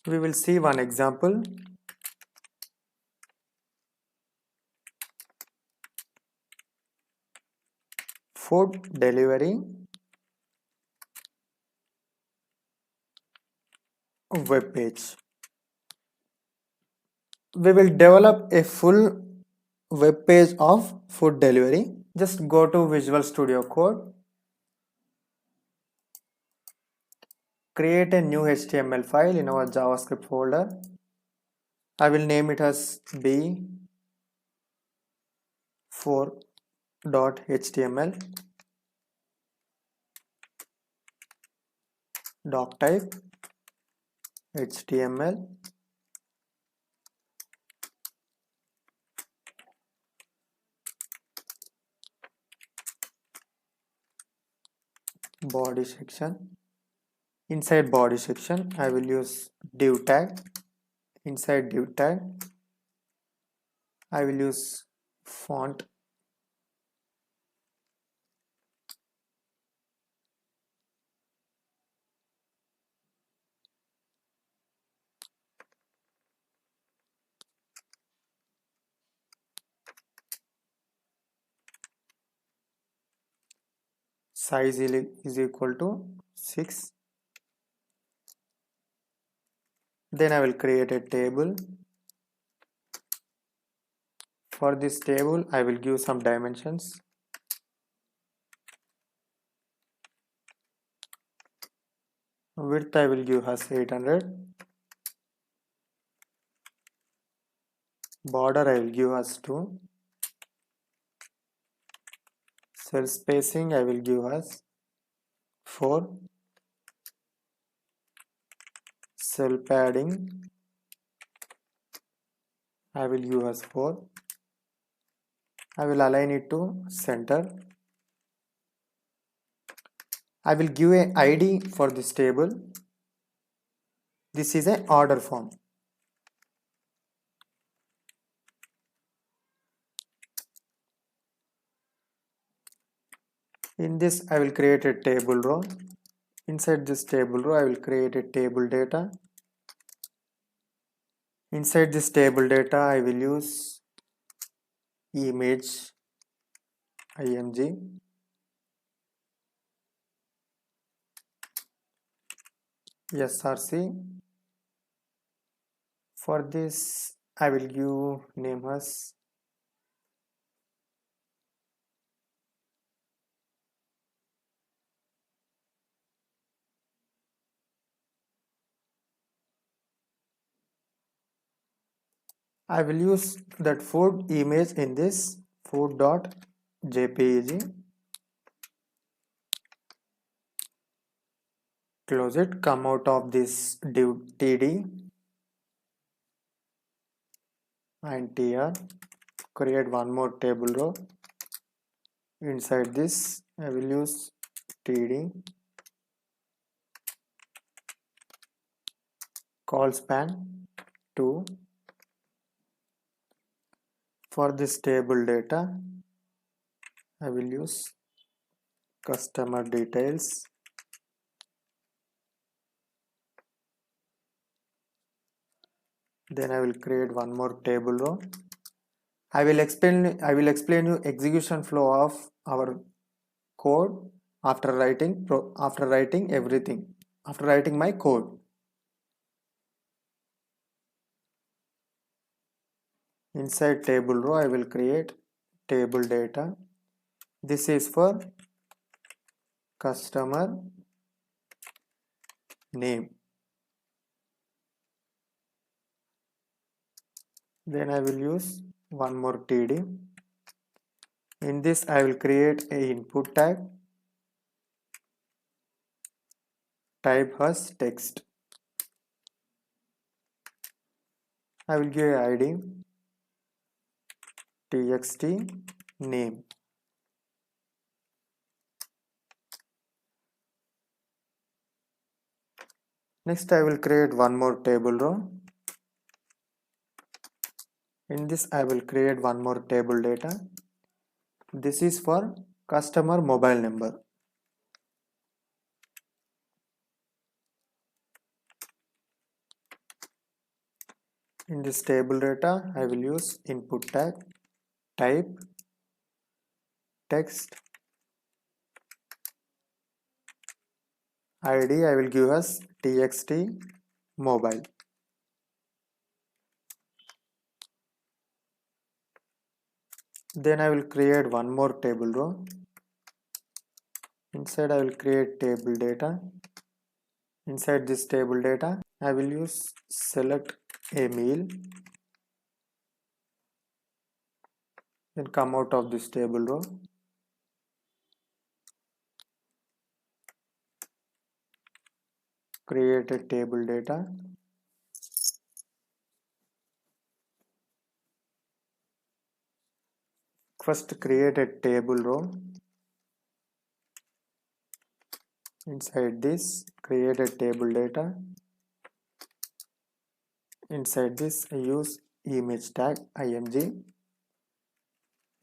We will see one example. Food delivery web page. We will develop a full web page of food delivery. Just go to Visual Studio Code, create a new HTML file in our JavaScript folder. I will name it as b4.html. Doc type HTML. Body section. Inside body section, I will use div tag. Inside div tag, I will use font. Size is equal to 6. Then I will create a table. For this table, I will give some dimensions. Width I will give as 800. Border I will give as 2. Cell spacing I will give as 4. Cell padding I will give as 4. I will align it to center. I will give a ID for this table. This is an order form. In this I will create a table row. Inside this table row I will create a table data. Inside this table data I will use image img. src. For this I will give name as I will use that food image in this food.jpg. Close it, come out of this div td and tr, create one more table row. Inside this I will use td, call span 2. For this table data I will use customer details. Then I will create one more table row. I will explain you execution flow of our code after writing my code. Inside table row I will create table data. This is for customer name. Then I will use one more td. In this I will create a input tag. Type as text. I will give ID txt name. Next I will create one more table row. In this I will create one more table data. This is for customer mobile number. In this table data I will use input tag, type, text, id I will give as txt mobile. Then I will create one more table row. Inside I will create table data. Inside this table data I will use select a meal, then come out of this table row, create a table data, first create a table row. Inside this create a table data. Inside this I use image tag img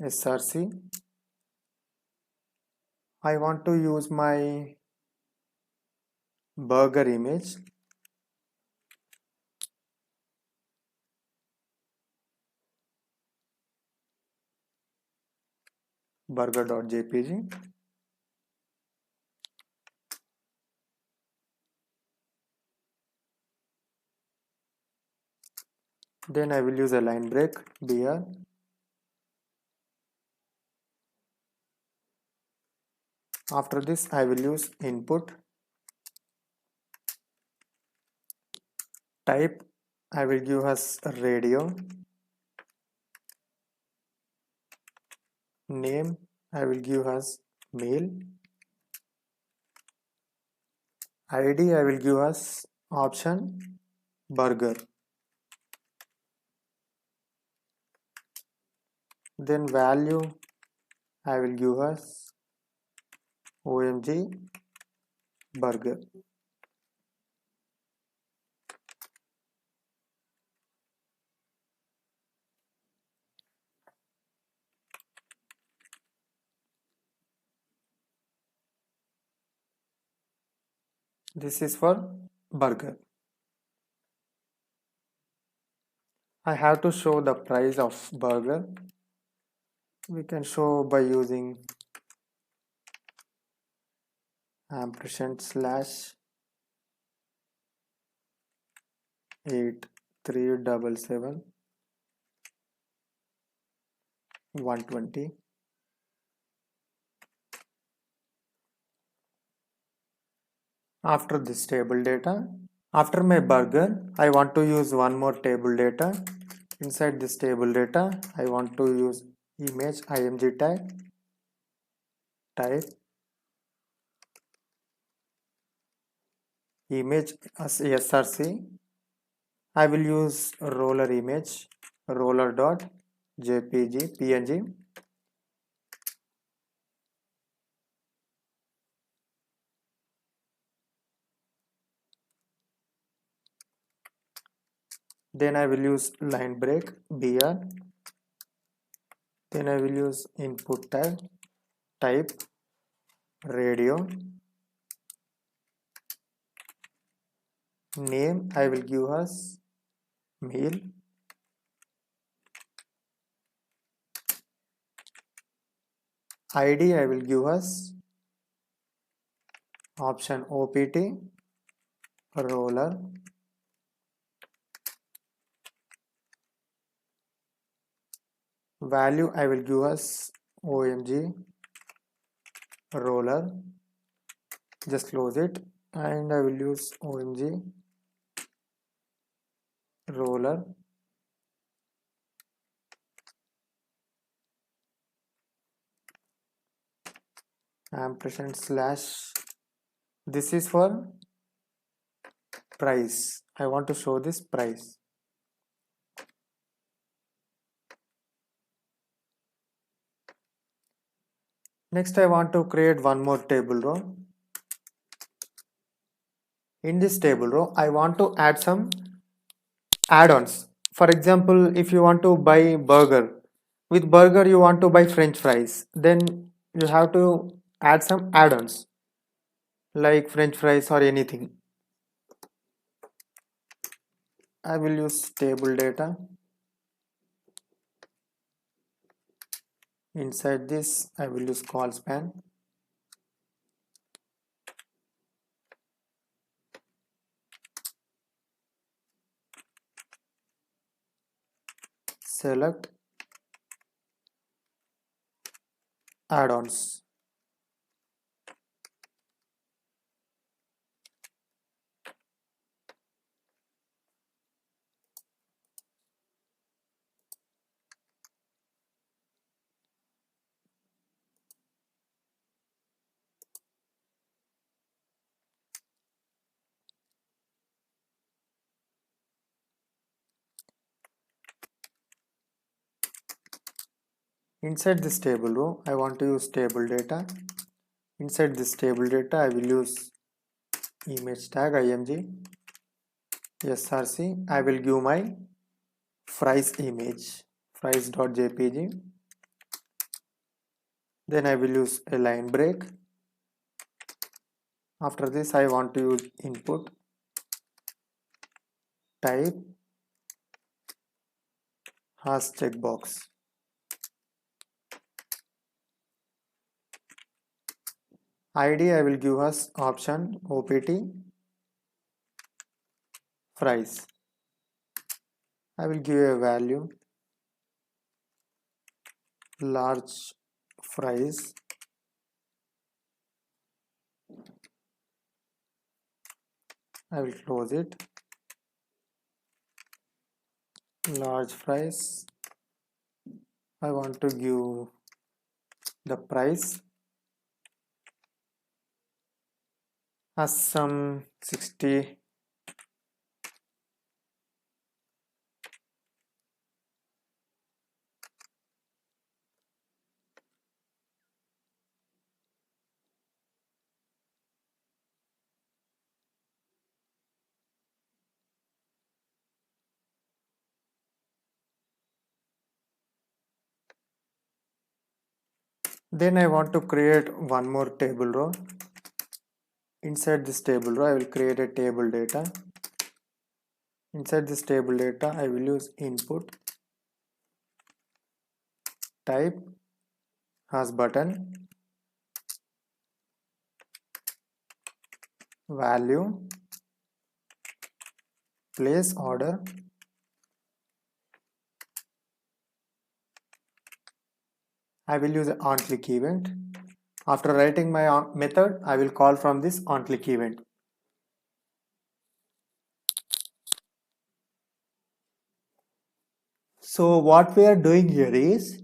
src. I want to use my burger image. burger.jpg. Then I will use a line break br. After this I will use input, type I will give as radio, name I will give as meal, id I will give as option burger. Then value I will give as omg burger. This is for burger. I have to show the price of burger. We can show by using ampersand slash 8377 120. After this table data, after my burger, I want to use one more table data. Inside this table data, I want to use image img tag, type image as src. I will use roller image, roller.jpg png. Then I will use line break br. Then I will use input tag, type radio, name I will give as meal, id I will give as option opt roller, value I will give as omg roller. Just close it, and I will use omg roller ampersand slash. This is for price. I want to show this price. Next I want to create one more table row. In this table row I want to add some add-ons. For example, if you want to buy burger, with burger you want to buy french fries, then you have to add some add-ons like french fries or anything. I will use table data. Inside this I will use call span. Select add-ons. Inside this table row, I want to use table data. Inside this table data, I will use image tag img src. I will give my fries image, fries.jpg. Then I will use a line break. After this, I want to use input type has checkbox. ID I will give us option opt fries. I will give a value large fries. I will close it. Large fries. I want to give the price as some 60. Then I want to create one more table row. Inside this table row, I will create a table data. Inside this table data, I will use input type has button, value, place order. I will use an onClick event. After writing my method, I will call from this onClick event. So what we are doing here is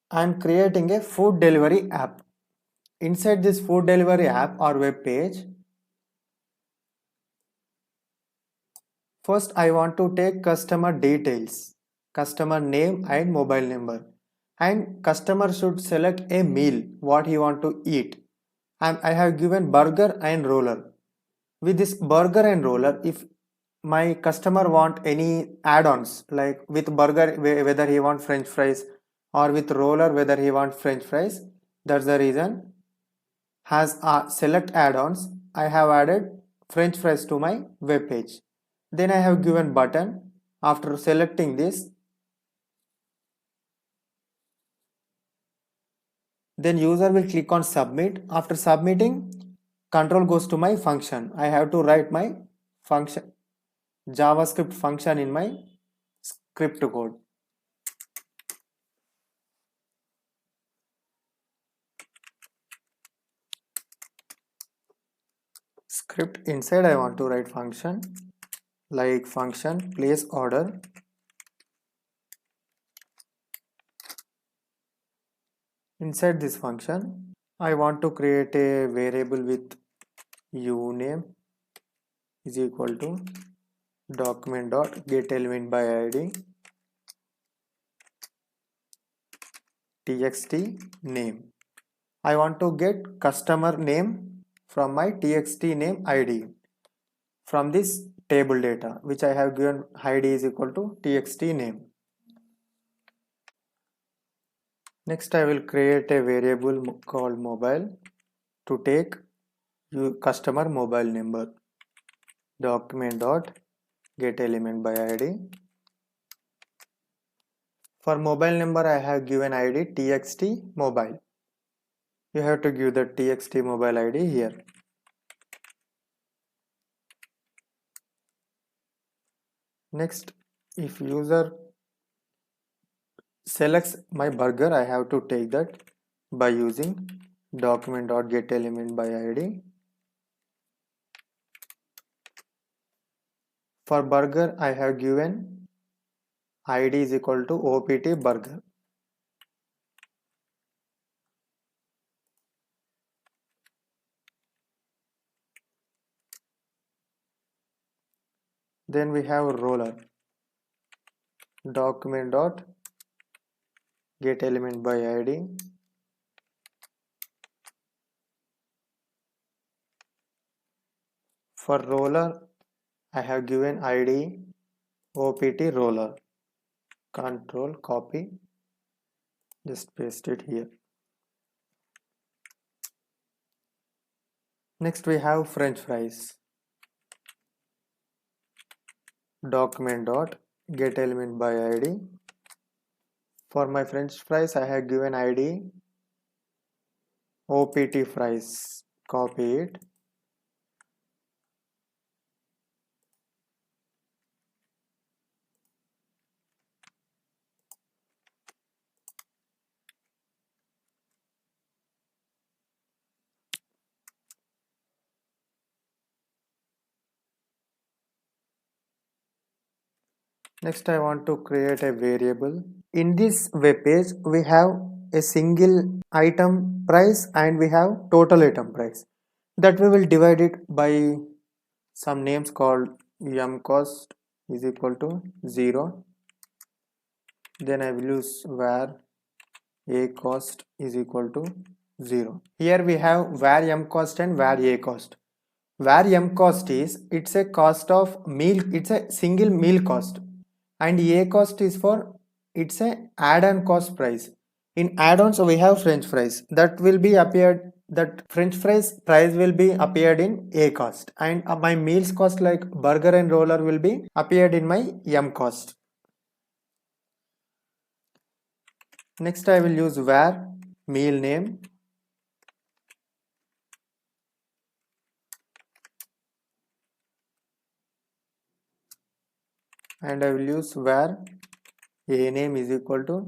I am creating a food delivery app. Inside this food delivery app or web page, first I want to take customer details, customer name and mobile number, and customer should select a meal what he want to eat, and I have given burger and roller. With this burger and roller, if my customer want any add-ons like with burger whether he want french fries or with roller whether he want french fries, that's the reason has select add-ons. I have added french fries to my web page. Then I have given button. After selecting this, then user will click on submit. After submitting, control goes to my function. I have to write my function JavaScript function in my script code. Script inside I want to write function like function place order. Inside this function, I want to create a variable with uname is equal to document dot get element by id txt name. I want to get customer name from my txt name id from this table data which I have given id is equal to txt name. Next I will create a variable called mobile to take customer mobile number document dot get element by id. For mobile number I have given id txt mobile. You have to give the txt mobile id here. Next, if user selects my burger, I have to take that by using document.getElement by id. For burger, I have given id is equal to opt burger. Then we have roller document.getElement by id. For roller, I have given id opt roller. Control copy, just paste it here. Next we have French fries. Document.getElement by id. For my French fries, I have given id opt fries. Copy it. Next, I want to create a variable. In this web page, we have a single item price and we have total item price. That we will divide it by some names called mcost is equal to 0. Then I will use var a cost is equal to 0. Here we have var m cost and var a cost. Var m cost is it's a cost of meal, it's a single meal cost, and a cost is for it's a add-on cost price. In add-ons we have French fries that will be appeared, that French fries price will be appeared in a cost, and my meals cost like burger and roller will be appeared in my m cost. Next I will use var meal name and I will use var a name is equal to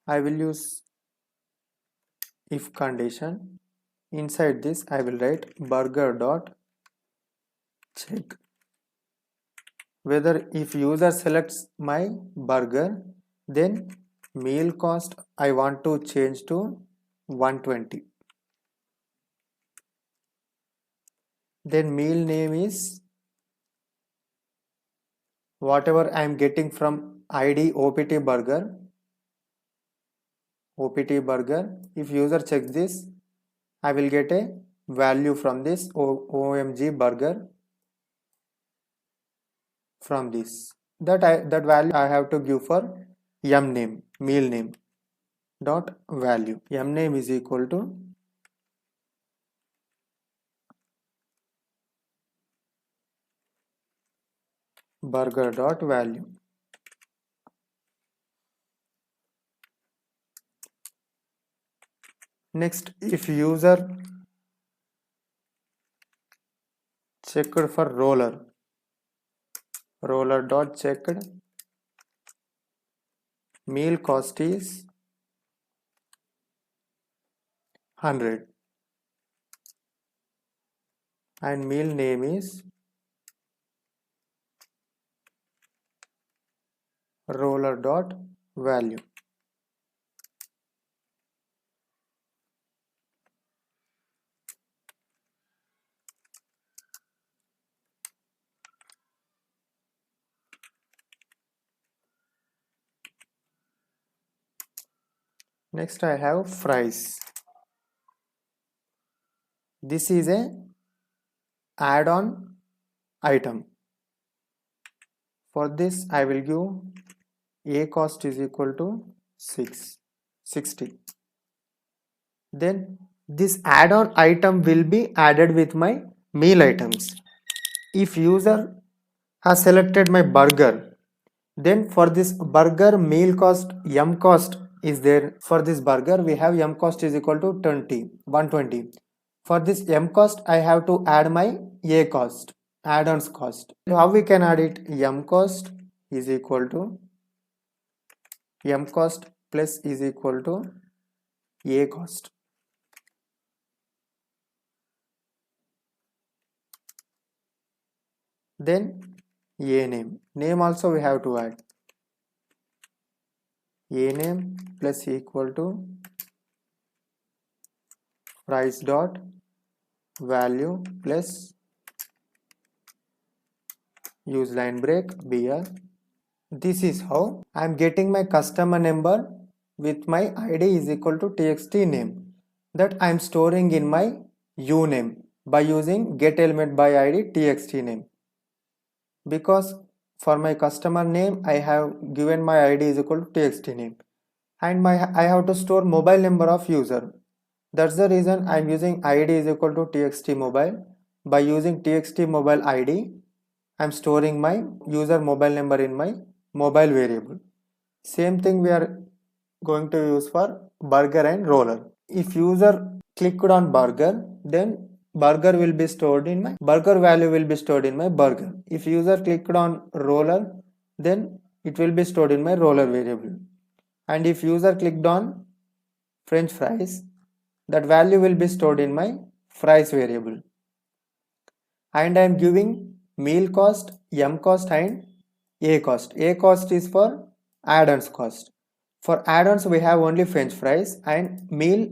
I will use if condition. Inside this I will write burger dot check whether if user selects my burger, then meal cost I want to change to 120. Then meal name is whatever I am getting from id opt burger. If user checks this, I will get a value from this omg burger. From this, that value I have to give for m name, meal name dot value. M name is equal to burger dot value. Next, if user checked for roller dot checked, meal cost is 100 and meal name is roller dot value. Next I have fries. This is a add-on item. For this I will give a cost is equal to 60. Then This add-on item will be added with my meal items. If user has selected my burger, then for this burger meal cost, m cost is there. For this burger we have m cost is equal to 120. For this m cost I have to add my a cost, add-ons cost. How we can add it? M cost is equal to m cost plus is equal to a cost. Then a name also we have to add. A name plus equal to price dot value plus use line break br. This is how I am getting my customer number with my id is equal to txt name that I am storing in my uname by using get element by id txt name. Because for my customer name I have given my id is equal to txt name, and I have to store mobile number of user. That's the reason I am using id is equal to txt mobile. By using txt mobile id, I am storing my user mobile number in my mobile variable. Same thing we are going to use for burger and roller. If user clicked on burger, then burger will be stored in my burger value will be stored in my burger. If user clicked on roller, then it will be stored in my roller variable. And if user clicked on french fries, that value will be stored in my fries variable. And I am giving meal cost, m cost and a cost. A cost is for add-ons cost. For add-ons we have only french fries, and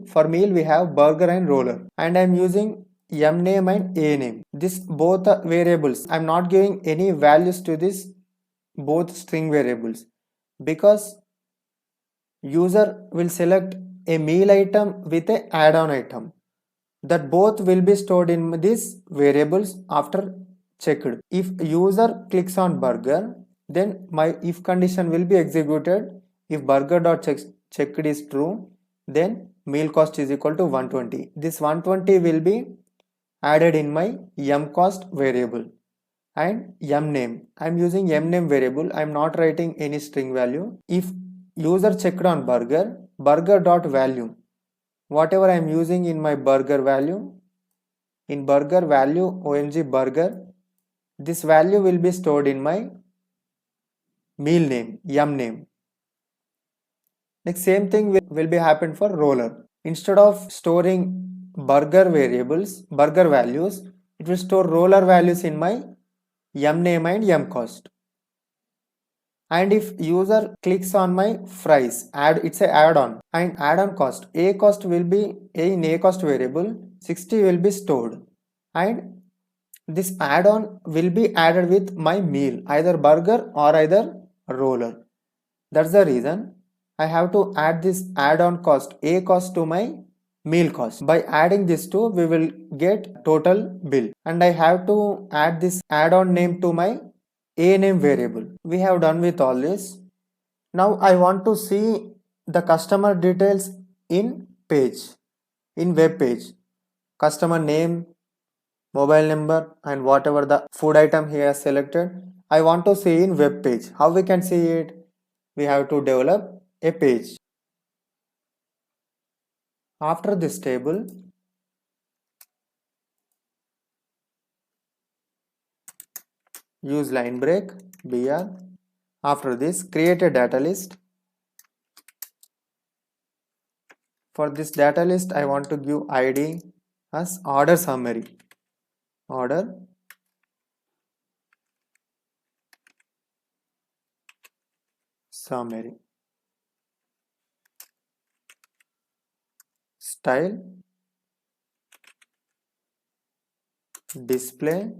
for meal we have burger and roller. And I am using m name and a name. This both are variables. I am not giving any values to this both string variables, because user will select a meal item with a add-on item, that both will be stored in these variables after checked. If user clicks on burger, then my if condition will be executed. If burger.checked is true, then meal cost is equal to 120. This 120 will be added in my m cost variable. And m name, I am using m name variable. I am not writing any string value. If user checked on burger dot value, whatever I am using in my burger value, in burger value omg burger, this value will be stored in my meal name, yum name. Next, same thing will be happen for roller. Instead of storing burger variables, burger values, it will store roller values in my yum name and yum cost. And if user clicks on my fries, it's a add-on, and add-on cost, a cost will be in a cost variable, 60 will be stored, and this add-on will be added with my meal, either burger or either roller. That's the reason I have to add this add-on cost, a cost, to my meal cost. By adding these two, we will get total bill, and I have to add this add-on name to my a name variable. We have done with all this. Now I want to see the customer details in web page. Customer name, mobile number, and whatever the food item he has selected, I want to see in web page. How we can see it? We have to develop a page. After this table, use line break br. After this, create a data list. For this data list, I want to give id as order summary. Order summary. Style display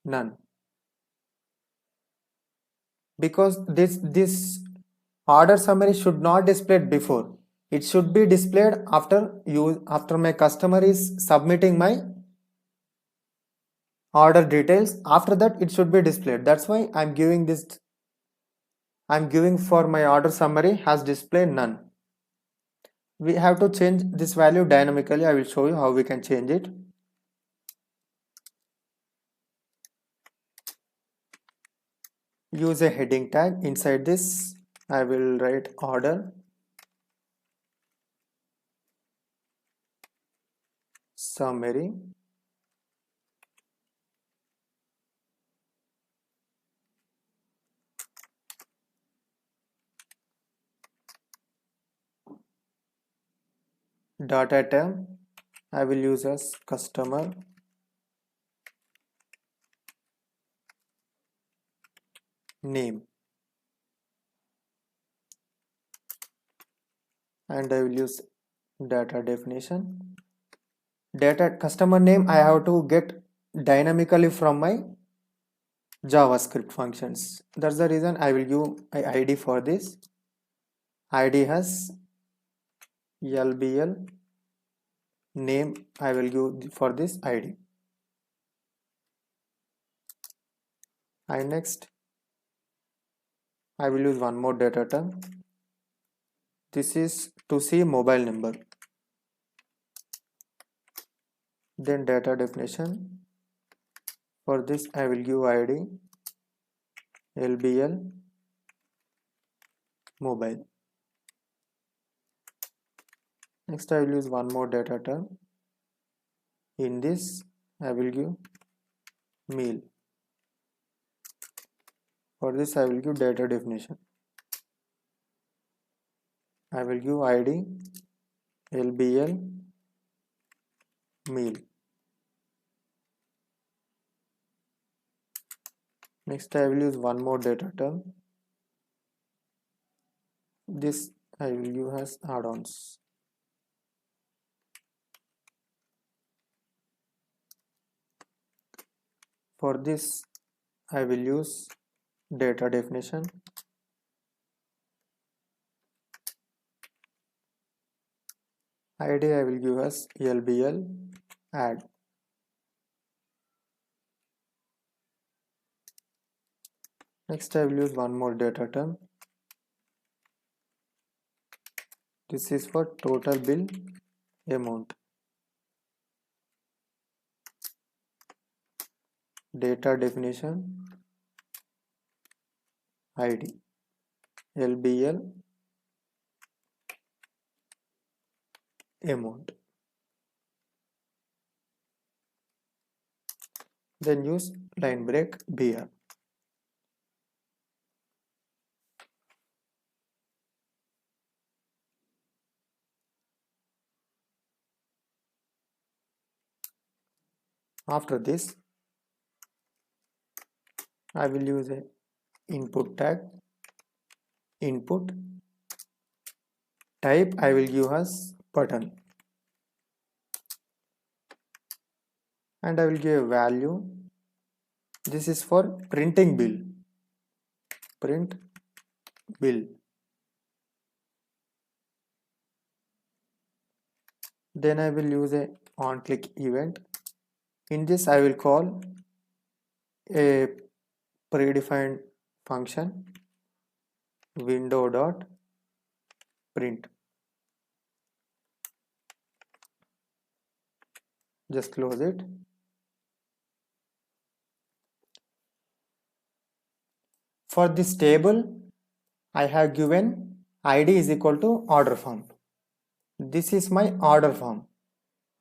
none. Because this order summary should not display before. It should be displayed after my customer is submitting my order details. After that it should be displayed. That's why I'm giving for my order summary has display none. we have to change this value dynamically. I will show you how we can change it. Use a heading tag. Inside this I will write order summary. Data term I will use as customer name, and I will use data definition. Data customer name I have to get dynamically from my JavaScript functions. That's the reason I will give a ID for this. ID has LBL name. I will give for this ID. Next I will use one more data term. This is to see mobile number. Then data definition. For this I will give ID LBL mobile. Next I will use one more data term. In this I will give meal. For this I will give data definition. I will give ID LBL meal. Next I will use one more data term. This I will use as add-ons. For this I will use data definition. ID I will give as LBL add. Next I will use one more data term. This is for total bill amount. Data definition ID LBL amount. Then use line break BR. After this I will use a input tag. Input type I will give as button, and I will give a value. This is for printing bill. Print bill. Then I will use a on click event. In this I will call a predefined function window dot print. Just close it. For this table I have given ID is equal to order form. This is my order form.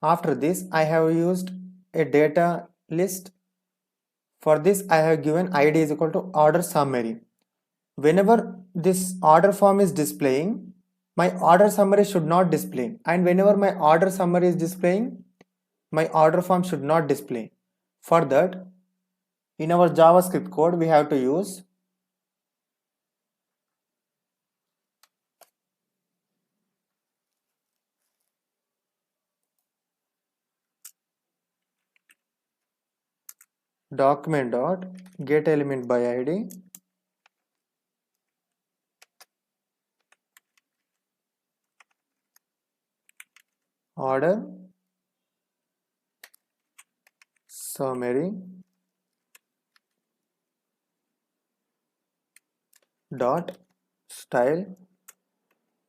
After this I have used a data list. For this I have given ID is equal to order summary. Whenever this order form is displaying, my order summary should not display, and whenever my order summary is displaying, my order form should not display. For that, in our JavaScript code we have to use document dot get element by ID order summary dot style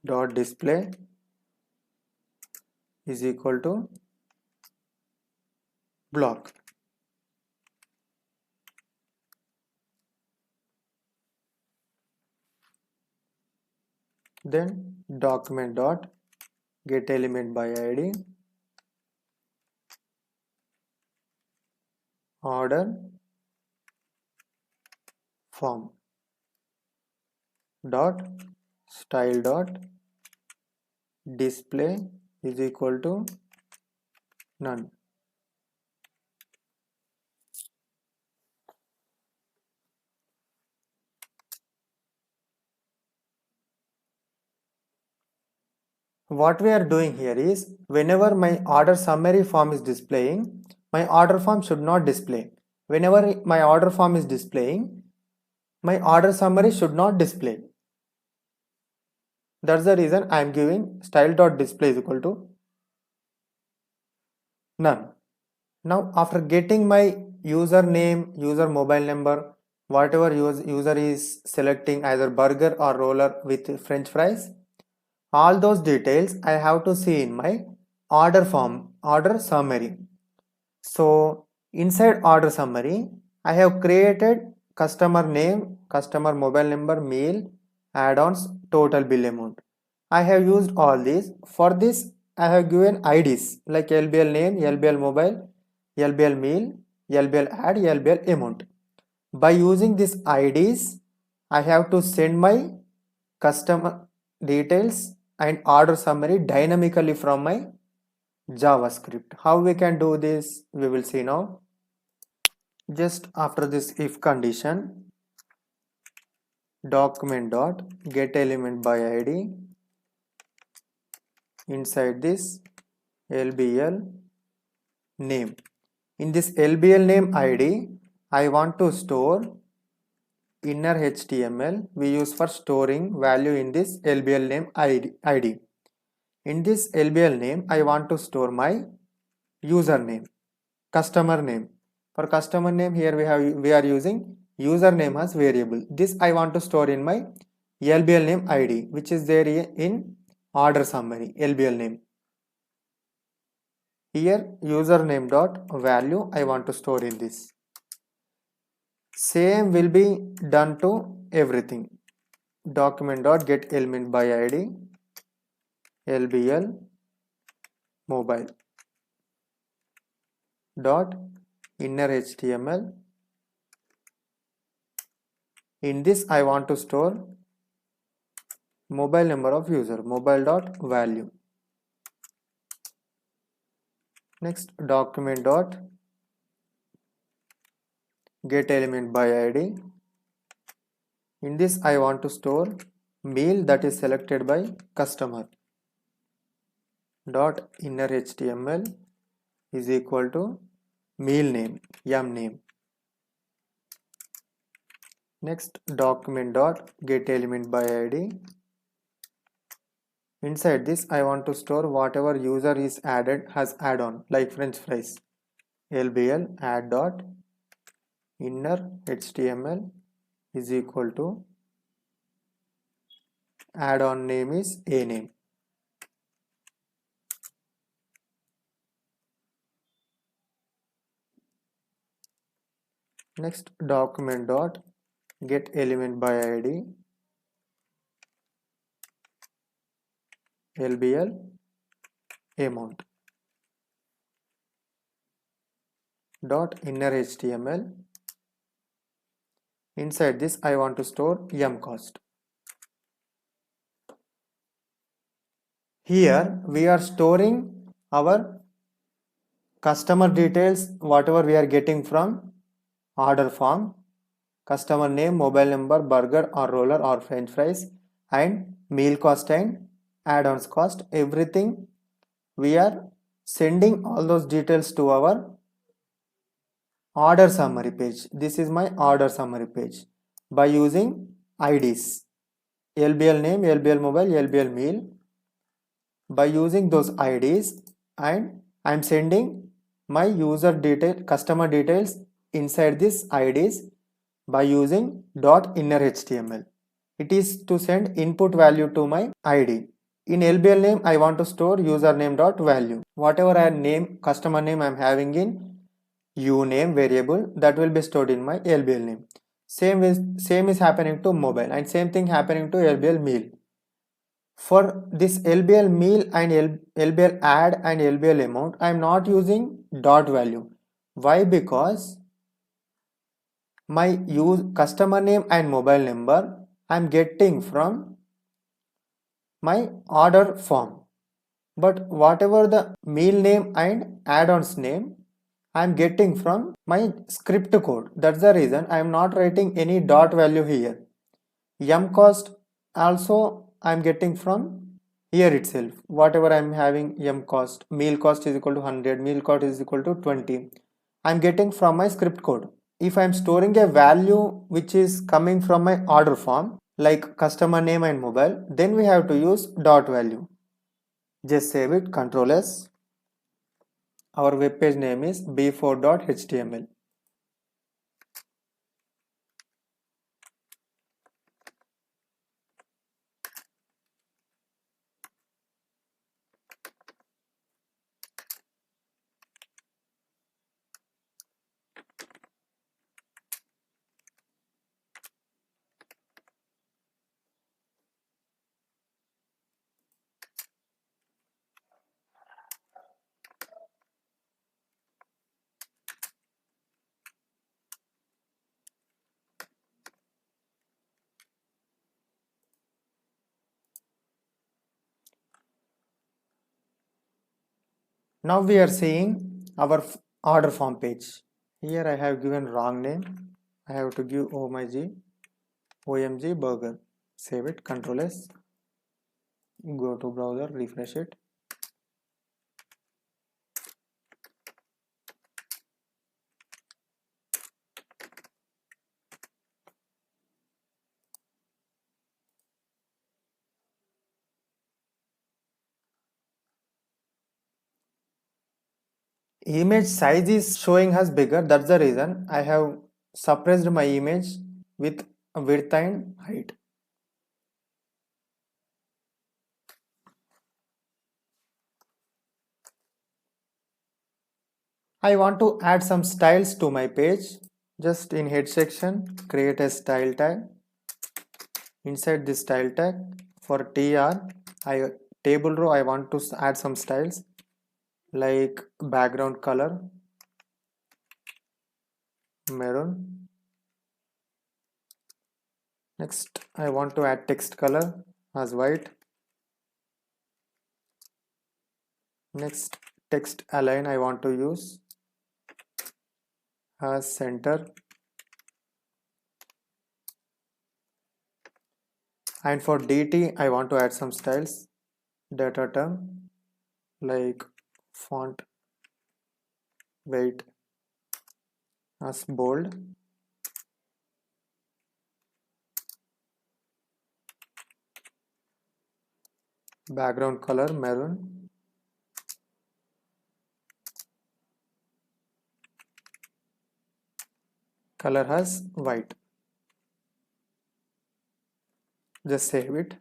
dot display is equal to block. Then document dot get element by id order form dot style dot display is equal to none. What we are doing here is, whenever my order summary form is displaying, my order form should not display. Whenever my order form is displaying, my order summary should not display. That's the reason I am giving style.display is equal to none. Now after getting my username, user mobile number, whatever user is selecting either burger or roller with french fries, all those details I have to see in my order form, order summary. So inside order summary, I have created customer name, customer mobile number, meal, add-ons, total bill amount. I have used all these. For this, I have given IDs like LBL name, LBL mobile, LBL meal, LBL add, LBL amount. By using these IDs, I have to send my customer details and order summary dynamically from my JavaScript. How we can do this, we will see now. Just after this if condition, document dot get element by id inside this lbl name. In this lbl name id, I want to store inner html we use for storing value in this lbl name id. In this lbl name, I want to store my username, customer name. For customer name, here we are using username as variable. This I want to store in my LBL name ID, which is there in order summary LBL name. Here username dot value I want to store in this. Same will be done to everything. Document dot get element by ID LBL mobile dot inner html. In this I want to store mobile number of user, mobile dot value. Next document dot get element by id. In this I want to store meal that is selected by customer dot inner html is equal to meal name, yum name. Next document dot get element by id. Inside this I want to store whatever user is added as add-on like french fries. lbl add dot inner html is equal to add-on name is a name. Next document dot get element by id lbl amount dot inner html. Inside this I want to store yum cost. Here we are storing our customer details, whatever we are getting from order form, customer name, mobile number, burger or roller or french fries, and meal cost and add-ons cost. Everything we are sending all those details to our order summary page. This is my order summary page by using IDs LBL name, LBL mobile, LBL meal. By using those IDs, and I am sending my user detail, customer details inside this IDs by using dot inner HTML. It is to send input value to my ID. In LBL name, I want to store username dot value. Whatever I name, customer name I'm having in uname variable, that will be stored in my LBL name. Same is happening to mobile, and same thing happening to LBL meal. For this LBL meal and LBL add and LBL amount, I am not using dot value. Why? Because my customer name and mobile number I am getting from my order form. But whatever the meal name and add-ons name, I am getting from my script code. That's the reason I am not writing any dot value here. M cost also I am getting from here itself. Whatever I am having M cost, meal cost is equal to 100, meal cost is equal to 20. I am getting from my script code. If I am storing a value which is coming from my order form, like customer name and mobile, then we have to use dot value. Just save it, Ctrl S. Our web page name is b4.html. Now we are seeing our order form page. Here I have given wrong name. I have to give OMG burger. Save it, Ctrl S. Go to browser, refresh it. Image size is showing as bigger. That's the reason I have suppressed my image with width and height. I want to add some styles to my page. Just in head section, create a style tag. Inside this style tag, for table row, I want to add some styles like background color maroon. Next, I want to add text color as white. Next, text align I want to use as center. And for DT, I want to add some styles, data term like font weight as bold. Background color maroon. Color has white. Just save it.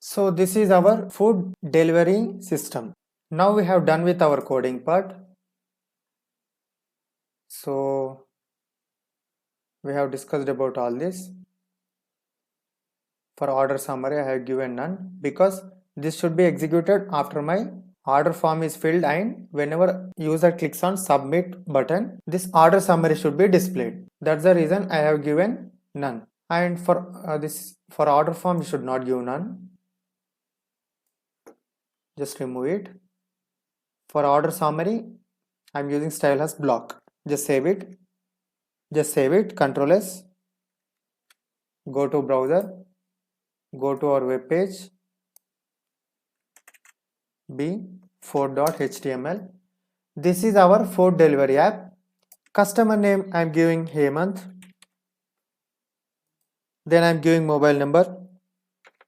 So this is our food delivery system. Now we have done with our coding part. So we have discussed about all this. For order summary, I have given none because this should be executed after my order form is filled, and whenever user clicks on submit button, this order summary should be displayed. That's the reason I have given none. And for for order form, you should not give none. Just remove it. For order summary, I'm using style as block. Just save it. Just save it. Ctrl S. Go to browser. Go to our web page. b4.html. This is our food delivery app. Customer name I'm giving Hemant. Then I'm giving mobile number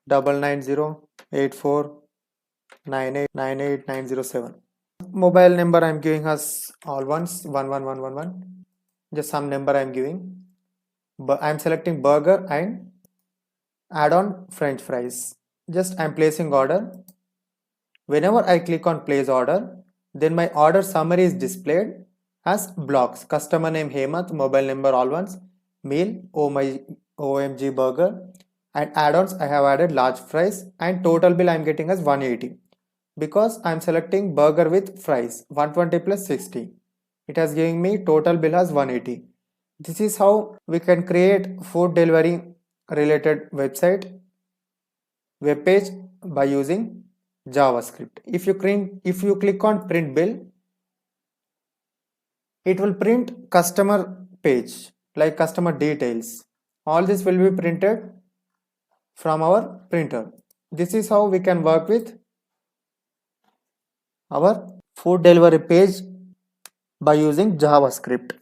99084989897. Mobile number I'm giving as all ones 11111. Just some number I'm giving. I'm selecting burger and add on French fries. Just I'm placing order. Whenever I click on place order, then my order summary is displayed as blocks. Customer name Hemant, mobile number all ones, meal, OMG burger, and add-ons I have added large fries, and total bill I'm getting as 180 because I'm selecting burger with fries 120 plus 60. It has given me total bill as 180. This is how we can create food delivery related web page by using JavaScript. If you click on print bill, it will print customer page like customer details. All this will be printed from our printer. This is how we can work with our food delivery page by using JavaScript.